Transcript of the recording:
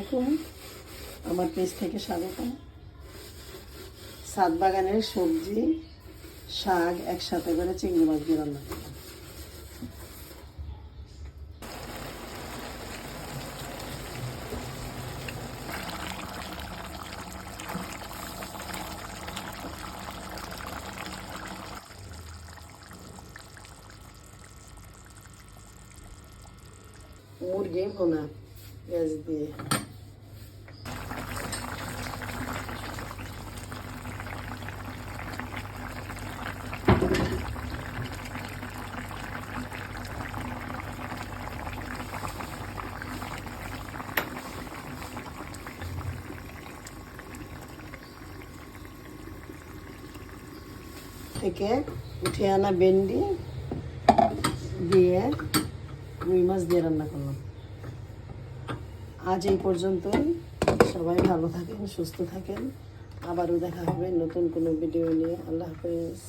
আলাইকুম, আমার পেজ থেকে স্বাগতম। ছাদ বাগানের সবজি শাক একসাথে করে চিংড়ি মাছ দিয়ে রান্না করলাম। মুরগি ভুনা পেঁয়াজ দিয়ে। থেকে উঠে আনা ভেন্ডি দিয়ে রুই মাছ দিয়ে রান্না করলাম। আজ এই পর্যন্তই। সবাই ভালো থাকেন, সুস্থ থাকেন। আবারও দেখা হবে নতুন কোনো ভিডিও নিয়ে। আল্লাহ হাফেজ।